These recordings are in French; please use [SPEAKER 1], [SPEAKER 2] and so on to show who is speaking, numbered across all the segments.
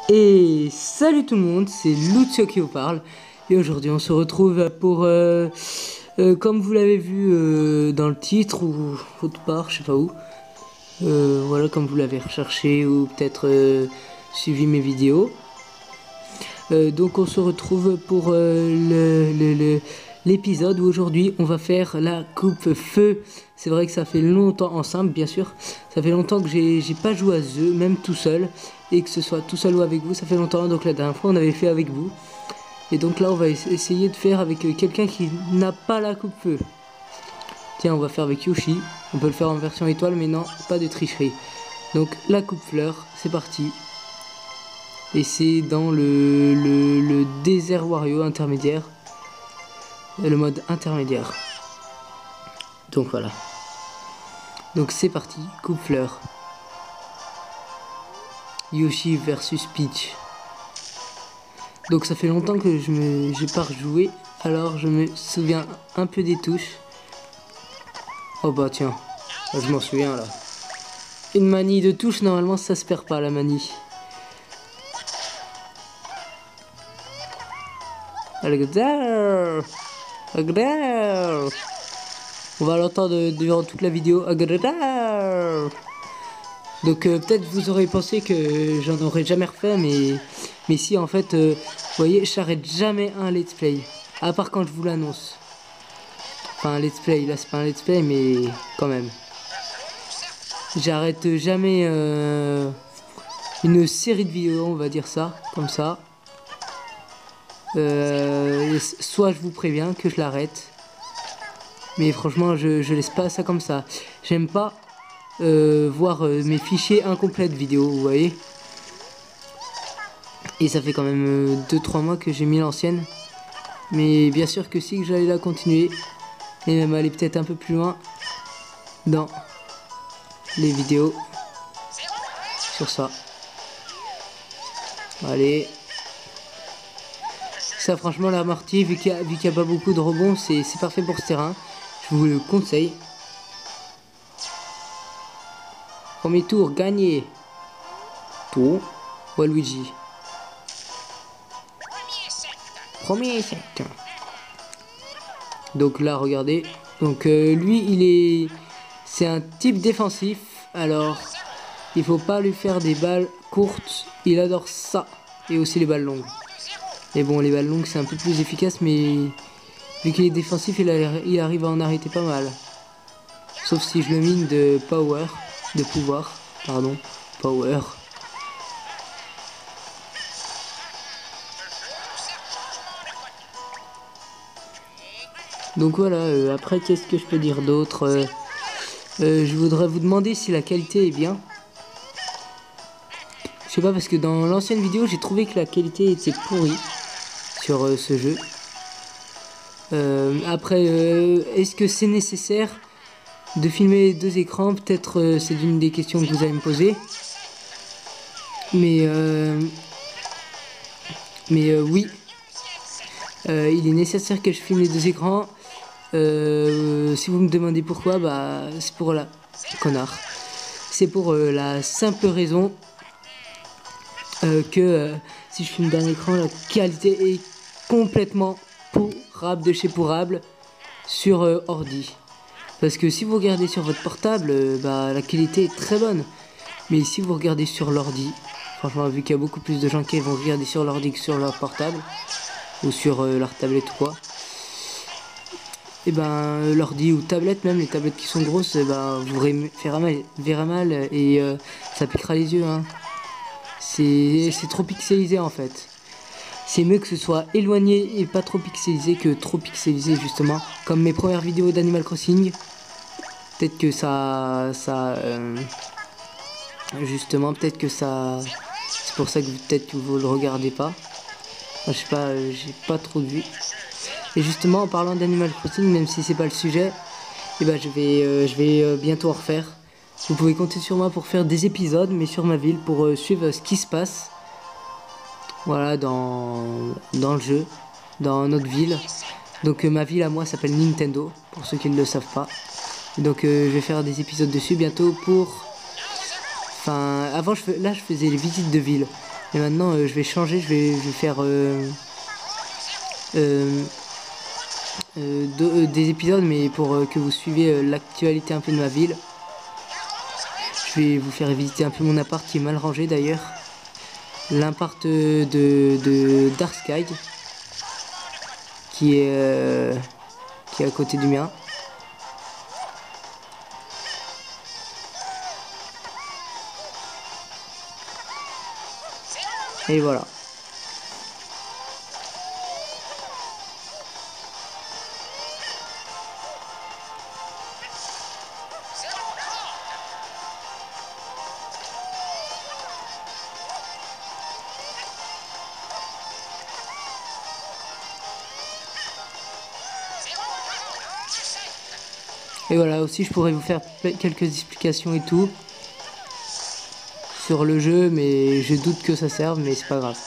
[SPEAKER 1] Et salut tout le monde, c'est Lucio qui vous parle. Et aujourd'hui on se retrouve pour, comme vous l'avez vu dans le titre ou autre part, je sais pas où. Voilà, comme vous l'avez recherché ou peut-être suivi mes vidéos. Donc on se retrouve pour l'épisode où aujourd'hui on va faire la coupe feu. C'est vrai que ça fait longtemps, en simple bien sûr, ça fait longtemps que j'ai pas joué à ce jeu, même tout seul. Et que ce soit tout seul ou avec vous, ça fait longtemps. Donc la dernière fois on avait fait avec vous. Et donc là on va essayer de faire avec quelqu'un qui n'a pas la coupe feu. Tiens, on va faire avec Yoshi. On peut le faire en version étoile, mais non, pas de tricherie. Donc la coupe fleur, c'est parti. Et c'est dans le désert Wario intermédiaire. Le mode intermédiaire. Donc voilà. Donc c'est parti, coupe fleur. Yoshi versus Peach. Donc ça fait longtemps que j'ai pas rejoué. Alors je me souviens un peu des touches. Oh bah tiens, je m'en souviens là. Une manie de touche, normalement ça se perd pas la manie. On va l'entendre durant toute la vidéo. Donc peut-être vous aurez pensé que j'en aurais jamais refait, mais si en fait, vous voyez, j'arrête jamais un let's play. À part quand je vous l'annonce. Enfin un let's play, là c'est pas un let's play, mais quand même. J'arrête jamais une série de vidéos, on va dire ça, comme ça. Soit je vous préviens que je l'arrête. Mais franchement, je laisse pas ça comme ça. J'aime pas voir mes fichiers incomplets de vidéos, vous voyez. Et ça fait quand même 2-3 mois que j'ai mis l'ancienne. Mais bien sûr que si, que j'allais la continuer. Et même aller peut-être un peu plus loin dans les vidéos sur ça. Allez. Ça franchement l'amorti, vu qu'il y a pas beaucoup de rebonds, c'est parfait pour ce terrain. Je vous le conseille. Premier tour gagné. Tour. Waluigi. Premier set. Donc là, regardez. Donc lui, c'est un type défensif. Alors, il faut pas lui faire des balles courtes. Il adore ça. Et aussi les balles longues. Mais bon, les balles longues, c'est un peu plus efficace, mais vu qu'il est défensif, il arrive à en arrêter pas mal. Sauf si je le mine de pouvoir, pardon, power. Donc voilà, après, qu'est-ce que je peux dire d'autre je voudrais vous demander si la qualité est bien. Je sais pas, parce que dans l'ancienne vidéo, j'ai trouvé que la qualité était pourrie sur ce jeu. Après, est-ce que c'est nécessaire de filmer 2 écrans? Peut-être c'est une des questions que vous allez me poser. Mais oui, il est nécessaire que je filme les 2 écrans. Si vous me demandez pourquoi, bah c'est pour la connard. C'est pour la simple raison que si je filme d'un écran, la qualité est complètement pourrable de chez pourrable sur ordi. Parce que si vous regardez sur votre portable, bah la qualité est très bonne. Mais si vous regardez sur l'ordi, franchement, vu qu'il y a beaucoup plus de gens qui vont regarder sur l'ordi que sur leur portable ou sur leur tablette ou quoi, et ben l'ordi ou tablette, même les tablettes qui sont grosses, ben, vous verrez mal et ça piquera les yeux, hein. C'est trop pixelisé en fait. C'est mieux que ce soit éloigné et pas trop pixelisé que trop pixelisé, justement. Comme mes premières vidéos d'Animal Crossing. Peut-être que justement, peut-être que ça... C'est pour ça que peut-être que vous le regardez pas. Enfin, je sais pas, j'ai pas trop de vues. Et justement, en parlant d'Animal Crossing, même si c'est pas le sujet, et ben je vais bientôt en refaire. Vous pouvez compter sur moi pour faire des épisodes, mais sur ma ville, pour suivre ce qui se passe. Voilà, dans le jeu, dans notre ville. Donc ma ville à moi s'appelle Nintendo, pour ceux qui ne le savent pas. Donc je vais faire des épisodes dessus bientôt pour... Enfin, avant, là je faisais les visites de ville. Et maintenant, je vais changer, je vais faire des épisodes, mais pour que vous suivez l'actualité un peu de ma ville. Je vais vous faire visiter un peu mon appart qui est mal rangé d'ailleurs. L'impart de Dark Sky qui est à côté du mien. Et voilà. Et voilà, aussi je pourrais vous faire quelques explications et tout sur le jeu, mais je doute que ça serve, mais c'est pas grave.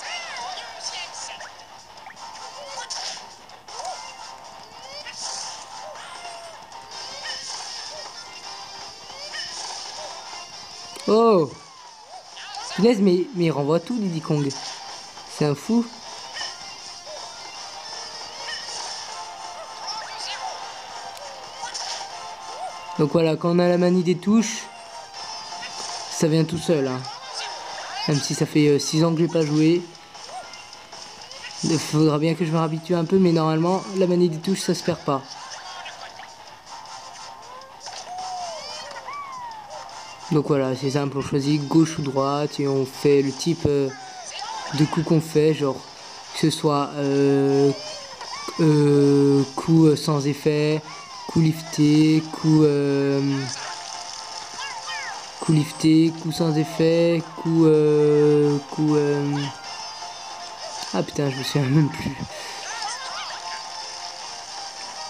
[SPEAKER 1] Oh! Punaise, mais il renvoie tout, Diddy Kong. C'est un fou. Donc voilà, quand on a la manie des touches, ça vient tout seul. Hein. Même si ça fait 6 ans que j'ai pas joué. Il faudra bien que je me réhabitue un peu, mais normalement, la manie des touches, ça se perd pas. Donc voilà, c'est simple, on choisit gauche ou droite et on fait le type de coup qu'on fait, genre que ce soit coup sans effet, coup lifté, coup lifté, coup sans effet, ah putain, je me souviens même plus.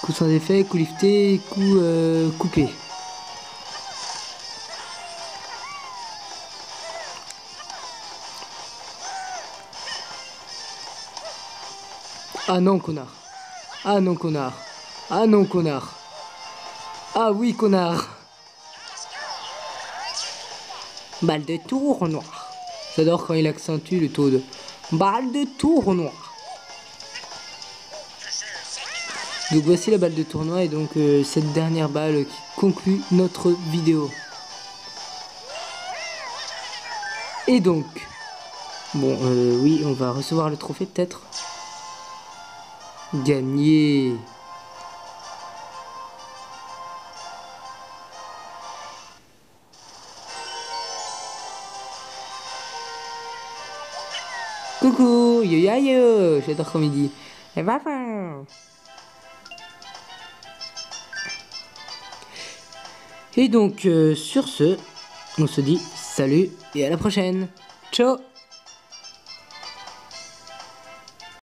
[SPEAKER 1] Coup sans effet, coup lifté, coup coupé. Ah non, connard. Ah non, connard. Ah non, connard. Ah oui, connard. Balle de tournoi. J'adore quand il accentue le taux de balle de tournoi. Donc voici la balle de tournoi et donc cette dernière balle qui conclut notre vidéo. Et donc, bon, oui, on va recevoir le trophée peut-être. Gagné. Coucou, yo yo yo, j'adore comme il dit. Et bah, et donc, sur ce, on se dit salut et à la prochaine. Ciao.